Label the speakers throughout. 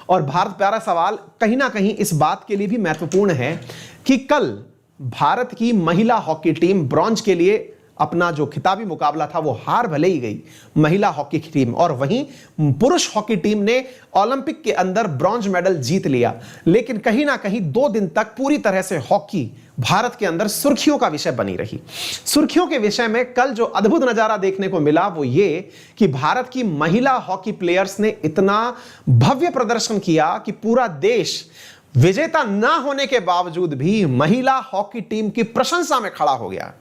Speaker 1: और भारत प्यारा सवाल कहीं ना कहीं इस बात के लिए भी महत्वपूर्ण है कि कल भारत की महिला हॉकी टीम ब्रॉन्ज के लिए अपना जो खिताबी मुकाबला था वो हार भले ही गई महिला हॉकी की टीम, और वहीं पुरुष हॉकी टीम ने ओलंपिक के अंदर ब्रॉन्ज मेडल जीत लिया। लेकिन कहीं ना कहीं 2 दिन तक पूरी तरह से हॉकी भारत के अंदर सुर्खियों का विषय बनी रही। सुर्खियों के विषय में कल जो अद्भुत नजारा देखने को मिला वो ये कि भारत की महिला हॉकी प्लेयर्स ने इतना भव्य प्रदर्शन किया कि पूरा देश विजेता ना होने के बावजूद भी महिला हॉकी टीम की प्रशंसा में खड़ा हो गया।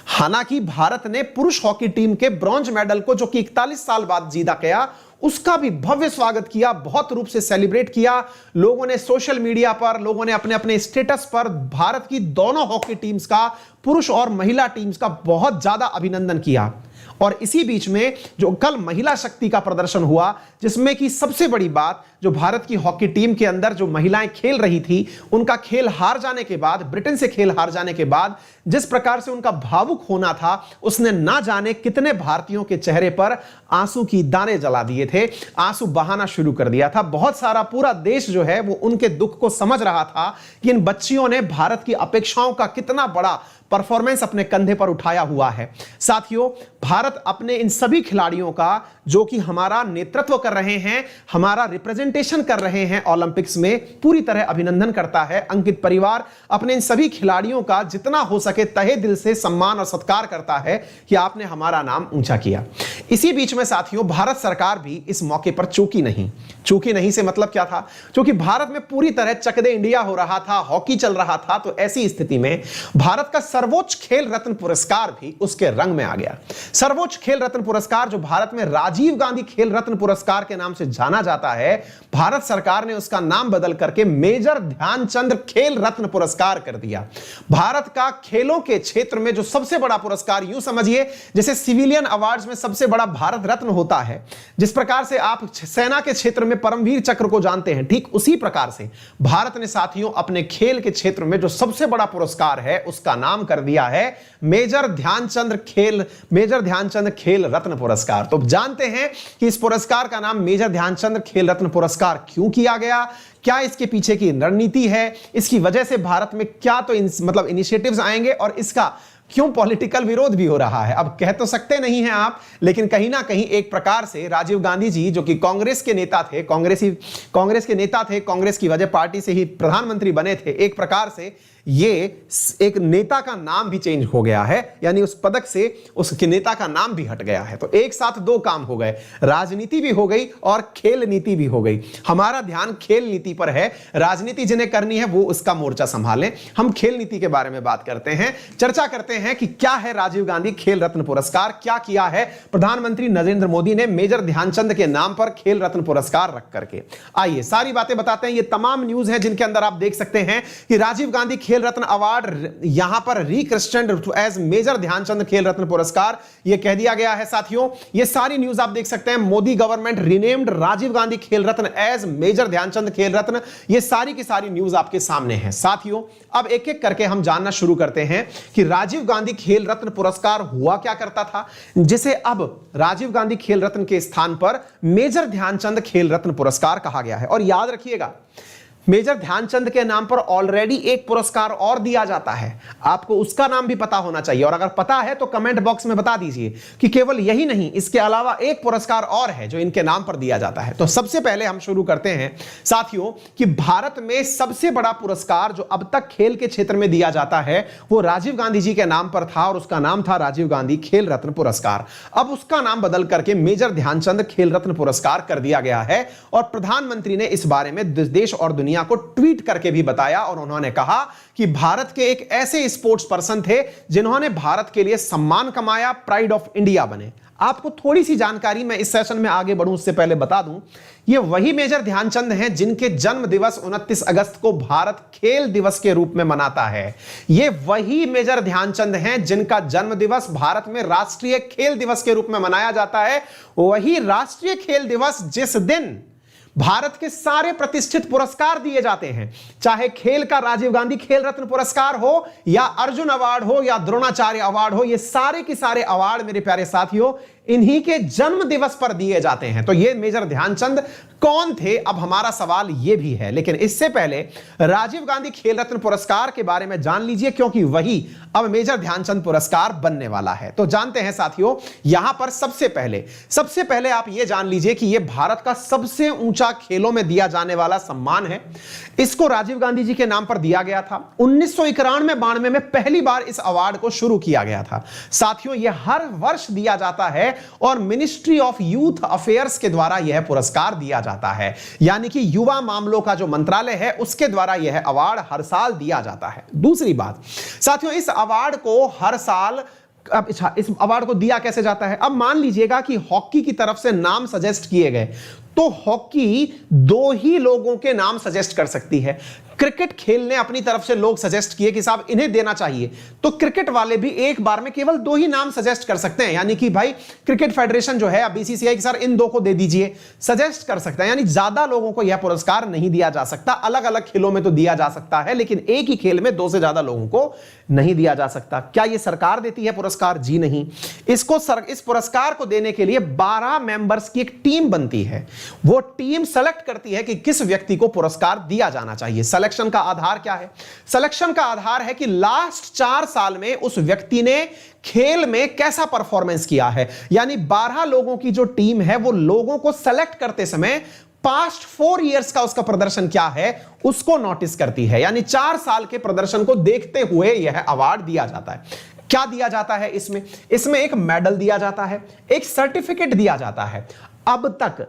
Speaker 1: हालांकि भारत ने पुरुष हॉकी टीम के ब्रॉन्ज मेडल को, जो कि 41 साल बाद जीता गया, उसका भी भव्य स्वागत किया, बहुत रूप से सेलिब्रेट किया। लोगों ने सोशल मीडिया पर, लोगों ने अपने अपने स्टेटस पर भारत की दोनों हॉकी टीम्स का, पुरुष और महिला टीम्स का बहुत ज्यादा अभिनंदन किया। और इसी बीच में जो कल महिला शक्ति का प्रदर्शन हुआ, जिसमें कि सबसे बड़ी बात, जो भारत की हॉकी टीम के अंदर जो महिलाएं खेल रही थी, उनका खेल हार जाने के बाद, ब्रिटेन से खेल हार जाने के बाद जिस प्रकार से उनका भावुक होना था, उसने ना जाने कितने भारतीयों के चेहरे पर आंसू की दाने जला दिए थे, आंसू बहाना शुरू कर दिया था। बहुत सारा पूरा देश जो है वो उनके दुख को समझ रहा था कि इन बच्चियों ने भारत की अपेक्षाओं का कितना बड़ा परफॉर्मेंस अपने कंधे पर उठाया हुआ है। साथियों, भारत अपने इन सभी खिलाड़ियों का, जो कि हमारा नेतृत्व कर रहे हैं, हमारा रिप्रेजेंटेशन कर रहे हैं ओलंपिक्स में, पूरी तरह अभिनंदन करता है। अंकित परिवार अपने इन सभी खिलाड़ियों का जितना हो सके तहे दिल से सम्मान और सत्कार करता है कि आपने हमारा नाम ऊंचा किया। इसी बीच में साथियों, भारत सरकार भी इस मौके पर चूकी नहीं। चूकी नहीं से मतलब क्या था? क्योंकि भारत में पूरी तरह चक दे इंडिया हो रहा था, हॉकी चल रहा था, तो ऐसी स्थिति में भारत का सर्वोच्च खेल रत्न पुरस्कार भी उसके रंग में आ गया। सर्वोच्च खेल रत्न पुरस्कार, जो भारत में राजीव गांधी खेल रत्न पुरस्कार के नाम से जाना जाता है, भारत सरकार ने उसका नाम बदल करके मेजर ध्यानचंद खेल रत्न पुरस्कार कर दिया। भारत का खेलों के क्षेत्र में जो सबसे बड़ा पुरस्कार, यूं समझिए जैसे सिविलियन अवार्ड्स में सबसे बड़ा भारत रत्न होता है, जिस प्रकार से आप सेना के क्षेत्र में परमवीर चक्र को जानते हैं, ठीक उसी प्रकार से भारत ने साथियों अपने खेल के क्षेत्र में जो सबसे बड़ा पुरस्कार है उसका नाम कर दिया है मेजर ध्यानचंद खेल रत्न पुरस्कार। तो मतलब हैं कि इस पुरस्कार का नाम मेजर ध्यानचंद खेल रत्न पुरस्कार क्यों किया गया, क्या इसके पीछे की रणनीति है, इसकी वजह से भारत में क्या तो मतलब इनिशिएटिव्स आएंगे, और इसका क्यों पॉलिटिकल विरोध भी हो रहा है। अब कह तो सकते नहीं हैं आप, लेकिन कहीं ना कहीं एक प्रकार से राजीव गांधी जी, जो कि कांग्रेस के नेता थे, कांग्रेस की वजह पार्टी से ही प्रधानमंत्री बने थे, एक प्रकार से ये एक नेता का नाम भी चेंज हो गया है, यानी उस पदक से उसके नेता का नाम भी हट गया है। तो एक साथ दो काम हो गए, राजनीति भी हो गई और खेल नीति भी हो गई। हमारा ध्यान खेल नीति पर है, राजनीति जिन्हें करनी है वो उसका मोर्चा संभालें। हम खेल नीति के बारे में बात करते हैं, चर्चा करते हैं कि क्या है राजीव गांधी खेल रत्न पुरस्कार, क्या किया है प्रधानमंत्री नरेंद्र मोदी ने मेजर ध्यानचंद के नाम पर खेल रत्न पुरस्कार रख करके। आइए सारी बातें बताते हैं। ये तमाम न्यूज है जिनके अंदर आप देख सकते हैं कि राजीव गांधी खेल रत्न अवार्ड यहां पर रिक्रिस्टेंड एज मेजर ध्यानचंद खेल रत्न पुरस्कार यह कह दिया गया है। साथियों ये सारी न्यूज आप देख सकते हैं, मोदी गवर्नमेंट रीनेम्ड राजीव गांधी खेल रत्न एज मेजर ध्यानचंद खेल रत्न, ये सारी की सारी न्यूज आपके सामने है। साथियों अब एक एक करके हम जानना शुरू करते हैं कि राजीव गांधी खेल रत्न पुरस्कार हुआ क्या करता था, जिसे अब राजीव गांधी खेल रत्न के स्थान पर मेजर ध्यानचंद खेल रत्न पुरस्कार कहा गया है। और याद रखिएगा, मेजर ध्यानचंद के नाम पर ऑलरेडी एक पुरस्कार और दिया जाता है, आपको उसका नाम भी पता होना चाहिए, और अगर पता है तो कमेंट बॉक्स में बता दीजिए कि केवल यही नहीं, इसके अलावा एक पुरस्कार और है जो इनके नाम पर दिया जाता है। तो सबसे पहले हम शुरू करते हैं साथियों कि भारत में सबसे बड़ा पुरस्कार जो अब तक खेल के क्षेत्र में दिया जाता है वो राजीव गांधी जी के नाम पर था, और उसका नाम था राजीव गांधी खेल रत्न पुरस्कार। अब उसका नाम बदल करके मेजर ध्यानचंद खेल रत्न पुरस्कार कर दिया गया है, और प्रधानमंत्री ने इस बारे में देश और दुनिया को ट्वीट करके भी बताया, और उन्होंने कहा कि भारत के एक ऐसे स्पोर्ट्स पर्सन थे जिन्होंने भारत के लिए सम्मान कमाया, प्राइड ऑफ इंडिया बने। आपको थोड़ी सी जानकारी मैं इस सेशन में आगे बढ़ूं उससे पहले बता दूं, ये वही मेजर ध्यानचंद हैं जिनके जन्म दिवस 29 अगस्त को भारत खेल दिवस के रूप में मनाता है। ये वही मेजर ध्यानचंद हैं जिनका जन्म दिवस भारत में राष्ट्रीय खेल दिवस के रूप में मनाया जाता है। वही राष्ट्रीय खेल दिवस जिस दिन भारत के सारे प्रतिष्ठित पुरस्कार दिए जाते हैं, चाहे खेल का राजीव गांधी खेल रत्न पुरस्कार हो या अर्जुन अवार्ड हो या द्रोणाचार्य अवार्ड हो, ये सारे के सारे अवार्ड मेरे प्यारे साथियों इन्हीं के जन्म दिवस पर दिए जाते हैं। तो ये मेजर ध्यानचंद कौन थे, अब हमारा सवाल ये भी है। लेकिन इससे पहले राजीव गांधी खेल रत्न पुरस्कार के बारे में जान लीजिए, क्योंकि वही अब मेजर ध्यानचंद पुरस्कार बनने वाला है। तो जानते हैं साथियों, यहां पर सबसे पहले आप यह जान लीजिए कि यह भारत का सबसे ऊंचा खेलों में दिया जाने वाला सम्मान है। इसको राजीव गांधी जी के नाम पर दिया गया था। 1991-92 में पहली बार इस अवार्ड को शुरू किया गया था। साथियों, यह हर वर्ष दिया जाता है और मिनिस्ट्री ऑफ यूथ अफेयर्स के द्वारा यह पुरस्कार दिया जाता है, यानी कि युवा मामलों का जो मंत्रालय है उसके द्वारा यह अवार्ड हर साल दिया जाता है। दूसरी बात साथियों, इस अवार्ड को हर साल इस अवार्ड को दिया कैसे जाता है। अब मान लीजिएगा कि हॉकी की तरफ से नाम सजेस्ट किए गए, तो हॉकी दो ही लोगों के नाम सजेस्ट कर सकती है। क्रिकेट खेलने अपनी तरफ से लोग सजेस्ट किए कि साहब इन्हें देना चाहिए, तो क्रिकेट वाले भी एक बार में केवल दो ही नाम सजेस्ट कर सकते हैं, यानी कि भाई क्रिकेट फेडरेशन जो है बीसीसीआई की सर इन दो को दे दीजिए, सजेस्ट कर सकते हैं। यानी ज्यादा लोगों को यह पुरस्कार नहीं दिया जा सकता। अलग अलग खेलों में तो दिया जा सकता है, लेकिन एक ही खेल में दो से ज्यादा लोगों को नहीं दिया जा सकता। क्या यह सरकार देती है पुरस्कार? जी नहीं। इस पुरस्कार को देने के लिए 12 मेंबर्स की एक टीम बनती है। वो टीम सेलेक्ट करती है कि किस व्यक्ति को पुरस्कार दिया जाना चाहिए। सिलेक्शन का आधार क्या है? सिलेक्शन का आधार है कि लास्ट 4 साल में उस व्यक्ति ने खेल में कैसा परफॉर्मेंस किया है। यानी 12 लोगों की जो टीम है वो लोगों को सेलेक्ट करते समय पास्ट 4 इयर्स का उसका प्रदर्शन क्या है उसको नोटिस करती है। यानी 4 साल के प्रदर्शन को देखते हुए यह अवार्ड दिया जाता है। क्या दिया जाता है इसमें एक मेडल दिया जाता है, एक सर्टिफिकेट दिया जाता है। अब तक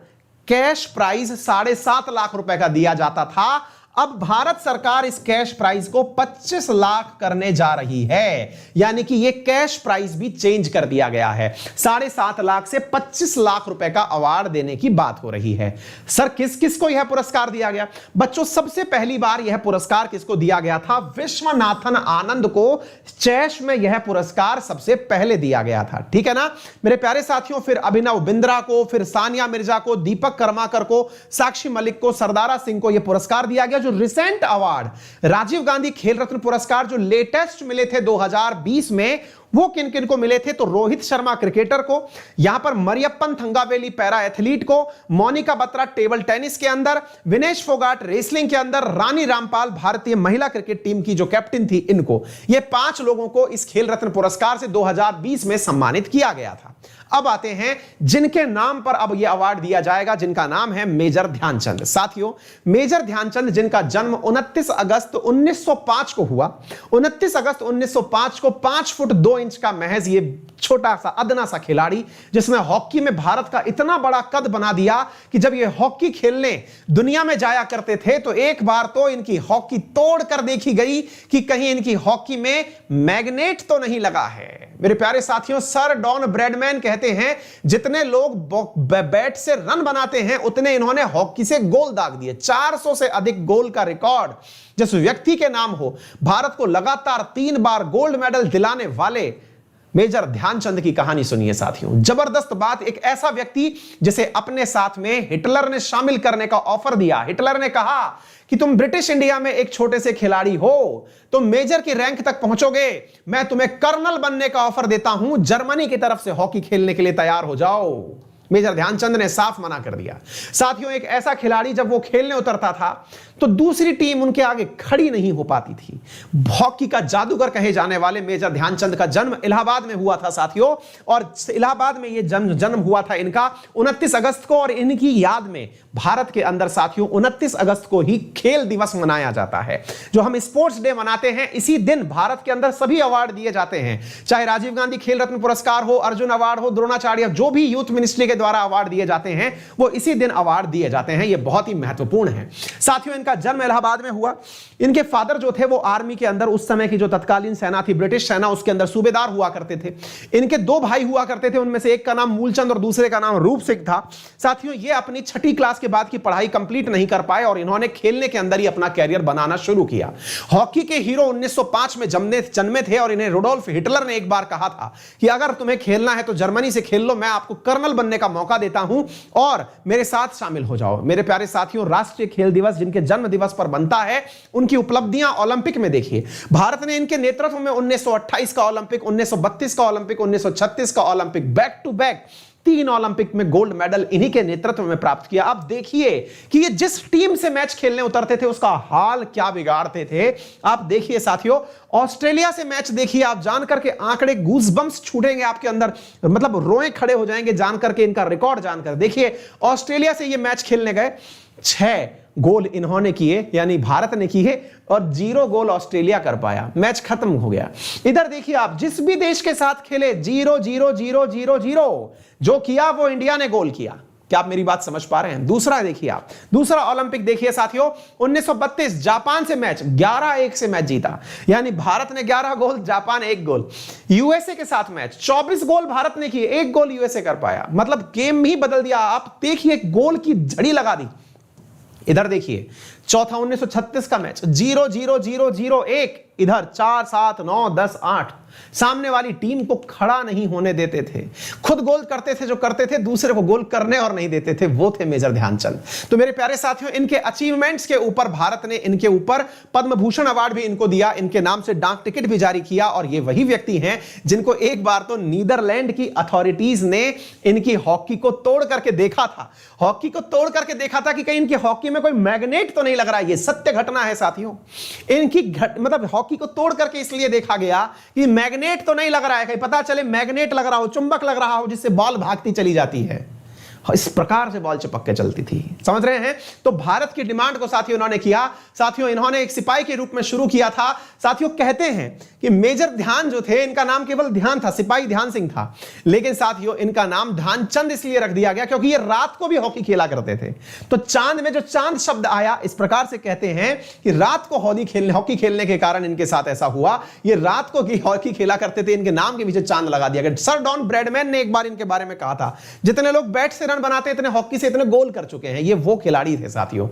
Speaker 1: कैश प्राइज 7.5 लाख रुपए का दिया जाता था। अब भारत सरकार इस कैश प्राइज को 25 लाख करने जा रही है, यानी कि यह कैश प्राइज भी चेंज कर दिया गया है। 7.5 लाख से 25 लाख रुपए का अवार्ड देने की बात हो रही है। सर किस किस को यह पुरस्कार दिया गया? बच्चों, सबसे पहली बार यह पुरस्कार किसको दिया गया था? विश्वनाथन आनंद को चेस में यह पुरस्कार सबसे पहले दिया गया था। ठीक है ना मेरे प्यारे साथियों। फिर अभिनव बिंद्रा को, फिर सानिया मिर्जा को, दीपक कर्माकर को, साक्षी मलिक को, सरदारा सिंह को यह पुरस्कार दिया गया। जो रिसेंट अवार्ड राजीव गांधी खेल रत्न पुरस्कार जो लेटेस्ट मिले थे 2020 में, वो किन किन को मिले थे? तो रोहित शर्मा क्रिकेटर को, यहां पर मरियप्पन थंगावेली पैरा एथलीट को, मोनिका बत्रा टेबल टेनिस के अंदर, विनेश फोगाट रेसलिंग के अंदर, रानी रामपाल भारतीय महिला क्रिकेट टीम की जो कैप्टन थी, इनको, ये 5 लोगों को इस खेल रत्न पुरस्कार से 2020 में सम्मानित किया गया था। अब आते हैं जिनके नाम पर अब यह अवार्ड दिया जाएगा, जिनका नाम है मेजर ध्यानचंद। साथियों, मेजर ध्यानचंद जिनका जन्म 29 अगस्त 1905 को हुआ। 29 अगस्त 1905 को 5 फुट 2 इंच का महज ये छोटा सा अदना सा खिलाड़ी, जिसने हॉकी में भारत का इतना बड़ा कद बना दिया कि जब ये हॉकी खेलने दुनिया में जाया करते थे तो एक बार तो इनकी हॉकी तोड़ कर देखी गई कि कहीं इनकी हॉकी में मैग्नेट तो नहीं लगा है। मेरे प्यारे साथियों, सर डॉन ब्रैडमैन कहते हैं जितने लोग बैट से रन बनाते हैं उतने इन्होंने हॉकी से गोल दाग दिए। 400 से अधिक गोल का रिकॉर्ड जिस व्यक्ति के नाम हो, भारत को लगातार 3 बार गोल्ड मेडल दिलाने वाले मेजर ध्यानचंद की कहानी सुनिए साथियों। जबरदस्त बात, एक ऐसा व्यक्ति जिसे अपने साथ में हिटलर ने शामिल करने का ऑफर दिया। हिटलर ने कहा कि तुम ब्रिटिश इंडिया में एक छोटे से खिलाड़ी हो, तुम मेजर की रैंक तक पहुंचोगे, मैं तुम्हें कर्नल बनने का ऑफर देता हूं, जर्मनी की तरफ से हॉकी खेलने के लिए तैयार हो जाओ। मेजर ध्यानचंद ने साफ मना कर दिया। साथियों, एक ऐसा खिलाड़ी जब वो खेलने उतरता था तो दूसरी टीम उनके आगे खड़ी नहीं हो पाती थी। हॉकी का जादूगर कहे जाने वाले मेजर ध्यानचंद का जन्म इलाहाबाद में हुआ था साथियों, और इलाहाबाद में ये जन्म हुआ था इनका 29 अगस्त को, और इनकी याद में भारत के अंदर साथियों 29 अगस्त को ही खेल दिवस मनाया जाता है। जो हम स्पोर्ट्स डे मनाते हैं, इसी दिन भारत के अंदर सभी अवार्ड दिए जाते हैं, चाहे राजीव गांधी खेल रत्न पुरस्कार हो, अर्जुन अवार्ड हो, द्रोणाचार्य, जो भी यूथ मिनिस्ट्री के द्वारा अवार्ड दिए जाते हैं वो इसी दिन अवार्ड दिए जाते हैं। ये बहुत ही महत्वपूर्ण है साथियों। इनका जन्म इलाहाबाद में हुआ। इनके फादर जो थे वो आर्मी के अंदर, उस समय की जो तत्कालीन सेना थी ब्रिटिश सेना, उसके अंदर सूबेदार हुआ करते थे। इनके 2 भाई हुआ करते थे, उनमें से एक का नाम मूलचंद और दूसरे का नाम रूप सिंह था। साथियों, ये अपनी 6ठी क्लास के बाद की पढ़ाई कंप्लीट नहीं कर पाए और इन्होंने खेलने के अंदर ही अपना कैरियर बनाना शुरू किया। हॉकी के हीरो 1905 में जन्मे थे और इन्हें रुडोल्फ हिटलर ने एक बार कहा था कि अगर तुम्हें खेलना है तो जर्मनी से खेल लो, मैं आपको कर्नल बनने का मौका देता हूं और मेरे साथ शामिल हो जाओ। मेरे प्यारे साथियों, राष्ट्रीय खेल दिवस जिनके जन्म दिवस पर बनता है, उनकी उपलब्धियां ओलंपिक में देखिए। भारत ने इनके नेतृत्व में 1928 का ओलंपिक, 1932 का ओलंपिक, 1936 का Olympic, back to back 3 Olympic में गोल्ड मेडल इन्हीं के नेतृत्व में प्राप्त किया। अब देखिए कि ये जिस टीम से मैच खेलने उतरते थे उसका हाल क्या बिगाड़ते थे। आप देखिए साथियों, ऑस्ट्रेलिया से मैच देखिए, आप जानकर के आंकड़े गूज़बम्प्स छूटेंगे आपके अंदर, मतलब रोए खड़े हो जाएंगे जानकर के, इनका रिकॉर्ड जानकर। देखिए ऑस्ट्रेलिया से ये मैच खेलने गए, 6 गोल इन्होंने किए, यानी भारत ने किए, और 0 गोल ऑस्ट्रेलिया कर पाया, मैच खत्म हो गया। इधर देखिए आप, जिस भी देश के साथ खेले 0-0-0-0-0, जो किया वो इंडिया ने गोल किया। क्या आप मेरी बात समझ पा रहे हैं? दूसरा देखिए आप, दूसरा ओलंपिक देखिए साथियों, 1932 जापान से मैच 11-1 से मैच जीता, यानी भारत ने 11 गोल, जापान 1 गोल। यूएसए के साथ मैच 24 गोल भारत ने किए, 1 गोल यूएसए कर पाया, मतलब गेम ही बदल दिया। आप देखिए, गोल की झड़ी लगा दी। इधर देखिए चौथा 1936 का मैच 0-0-0-0-1, इधर 4-7-9-10-8, सामने वाली टीम को खड़ा नहीं होने देते थे, खुद गोल करते थे, जो करते थे दूसरे को गोल करने और नहीं देते थे, वो थे मेजर ध्यानचंद। तो मेरे प्यारे साथियों, इनके अचीवमेंट्स के ऊपर भारत ने इनके ऊपर पद्म भूषण अवार्ड भी इनको दिया, इनके नाम से डाक टिकट भी जारी किया, और ये वही व्यक्ति हैं जिनको एक बार तो नीदरलैंड की अथॉरिटीज ने इनकी हॉकी को तोड़ करके देखा था, हॉकी को तोड़ करके देखा था कि कहीं इनकी हॉकी में कोई मैग्नेट तो नहीं लग रहा है। ये सत्य घटना है साथियों, इनकी मतलब हॉकी को तोड़ करके इसलिए देखा गया कि मैग्नेट तो नहीं लग रहा है, कहीं पता चले मैग्नेट लग रहा हो, चुंबक लग रहा हो, जिससे बॉल भागती चली जाती है। इस प्रकार से बॉल चिपक के चलती थी, समझ रहे हैं? तो भारत की डिमांड को साथियों इन्होंने किया। साथियों इन्होंने एक सिपाही के रूप में शुरू किया था। साथियों कहते हैं कि मेजर ध्यान जो थे, इनका नाम केवल ध्यान था, सिपाही ध्यान सिंह था, लेकिन साथियों इनका नाम ध्यानचंद इसलिए रख दिया गया क्योंकि ये रात को भी हॉकी खेला करते थे। तो चांद में जो चांद शब्द आया, इस प्रकार से कहते हैं कि रात को हॉकी खेलने के कारण इनके साथ ऐसा हुआ। ये रात को हॉकी खेला करते थे, इनके नाम के पीछे चांद लगा दिया गया। सर डॉन ब्रैडमैन ने एक बार इनके बारे में कहा था, जितने लोग बैट से बनाते इतने हॉकी से इतने गोल कर चुके हैं, ये वो खिलाड़ी थे साथियों।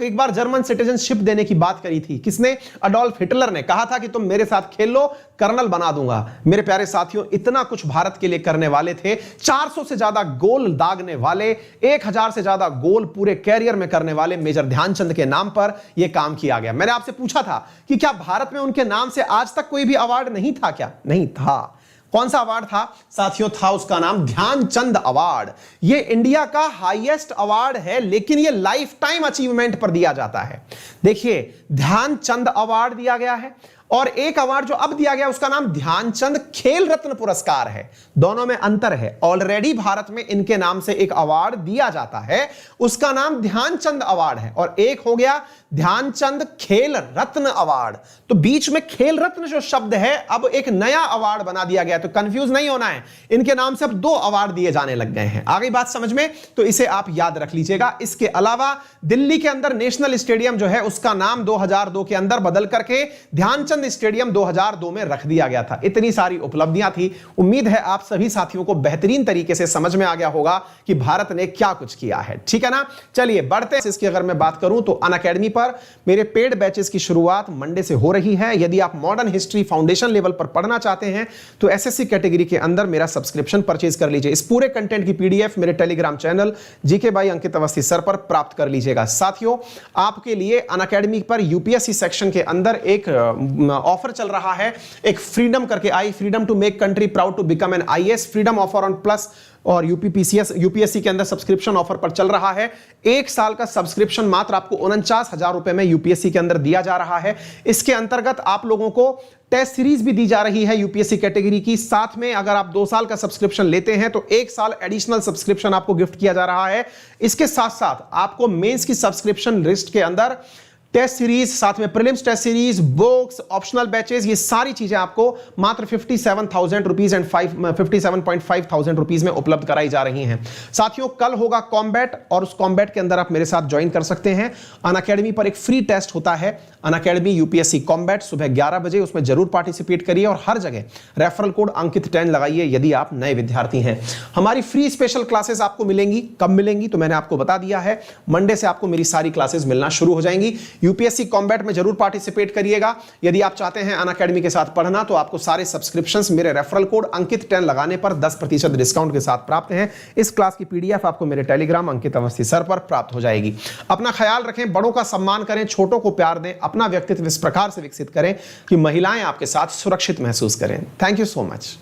Speaker 1: एक बार जर्मन सिटीजनशिप देने की बात करी थी, किसने? अडोल्फ हिटलर ने कहा था कि तुम मेरे साथ खेल लो, कर्नल बना दूंगा। मेरे प्यारे साथियों, इतना कुछ भारत के लिए करने वाले थे, 400 से ज्यादा गोल दागने वाले, 1000 से ज्यादा गोल पूरे कैरियर में करने वाले मेजर ध्यानचंद के नाम पर यह काम किया गया। मैंने आपसे पूछा था कि क्या भारत में उनके नाम से आज तक कोई भी अवार्ड नहीं था? क्या नहीं था? कौन सा अवार्ड था साथियों? था उसका नाम ध्यानचंद अवार्ड। ये इंडिया का हाईएस्ट अवार्ड है, लेकिन ये लाइफ टाइम अचीवमेंट पर दिया जाता है। देखिए, ध्यानचंद अवार्ड दिया गया है, और एक अवार्ड जो अब दिया गया उसका नाम ध्यानचंद खेल रत्न पुरस्कार है। दोनों में अंतर है। ऑलरेडी भारत में इनके नाम से एक अवार्ड दिया जाता है, उसका नाम ध्यानचंद अवार्ड है, और एक हो गया ध्यानचंद खेल रत्न अवार्ड। तो बीच में खेल रत्न जो शब्द है, अब एक नया अवार्ड बना दिया गया। तो कंफ्यूज नहीं होना है, इनके नाम से अब 2 अवार्ड दिए जाने लग गए हैं। आ गई बात समझ में? तो इसे आप याद रख लीजिएगा। इसके अलावा दिल्ली के अंदर नेशनल स्टेडियम जो है उसका नाम 2002 के अंदर बदल करके ध्यानचंद स्टेडियम 2002 में रख दिया गया था। इतनी सारी उपलब्धियां थी। उम्मीद है आप सभी साथियों को बेहतरीन तरीके से समझ में आ गया होगा कि भारत ने क्या कुछ किया है। ठीक है ना? चलिए बढ़ते हैं। इसकी अगर मैं बात करूं तो अनअकैडमी पर मेरे पेड बैचेस की शुरुआत मंडे से हो रही है। यदि आप मॉडर्न हिस्ट्री फाउंडेशन लेवल पर पढ़ना चाहते हैं तो एसएससी कैटेगरी के अंदर मेरा सब्सक्रिप्शन परचेज कर लीजिए। इस पूरे कंटेंट की पीडीएफ मेरे Telegram channel GK by Ankit Awasthi sir पर प्राप्त कर लीजिएगा। साथियों, आपके लिए अनअकैडमी पर यूपीएससी सेक्शन के अंदर एक ऑफर चल रहा है, एक फ्रीडम करके आई, freedom to make country proud to become an IAS, freedom offer on plus और यूपीएससी के अंदर सब्सक्रिप्शन ऑफर पर चल रहा है। 1 साल का सब्सक्रिप्शन मात्र आपको 49,000 रुपए में यूपीएससी के अंदर दिया जा रहा है। इसके अंतर्गत आप लोगों को टेस्ट सीरीज भी दी जा रही है यूपीएससी कैटेगरी की। साथ में अगर आप 2 साल का सब्सक्रिप्शन लेते हैं तो 1 साल एडिशनल सब्सक्रिप्शन आपको गिफ्ट किया जा रहा है। इसके साथ साथ आपको मेंस की सब्सक्रिप्शन लिस्ट के अंदर टेस्ट सीरीज, साथ में prelims test series, books, optional batches, ये सारी चीजें आपको मात्र 57,000 रुपीज एंड 57,500 रुपीज में उपलब्ध कराई जा रही हैं। साथियों, कल होगा कॉम्बैट, और उस कॉम्बैट के अंदर आप मेरे साथ ज्वाइन कर सकते हैं। अनअकैडमी पर एक फ्री टेस्ट होता है, अनअकैडमी यूपीएससी कॉम्बैट, सुबह 11 बजे। उसमें जरूर पार्टिसिपेट करिए और हर जगह रेफरल कोड अंकित 10 लगाइए यदि आप नए विद्यार्थी हैं। हमारी फ्री स्पेशल क्लासेस आपको मिलेंगी। कब मिलेंगी तो मैंने आपको बता दिया है, मंडे से आपको मेरी सारी क्लासेस मिलना शुरू हो जाएंगी। यूपीएससी कॉम्बैट में जरूर पार्टिसिपेट करिएगा। यदि आप चाहते हैं अनअकैडमी के साथ पढ़ना तो आपको सारे सब्सक्रिप्शंस मेरे रेफरल कोड अंकित 10 लगाने पर 10% डिस्काउंट के साथ प्राप्त हैं। इस क्लास की पीडीएफ आपको मेरे टेलीग्राम अंकित अवस्थी सर पर प्राप्त हो जाएगी। अपना ख्याल रखें, बड़ों का सम्मान करें, छोटों को प्यार दें, अपना व्यक्तित्व इस प्रकार से विकसित करें कि महिलाएं आपके साथ सुरक्षित महसूस करें। Thank you so much.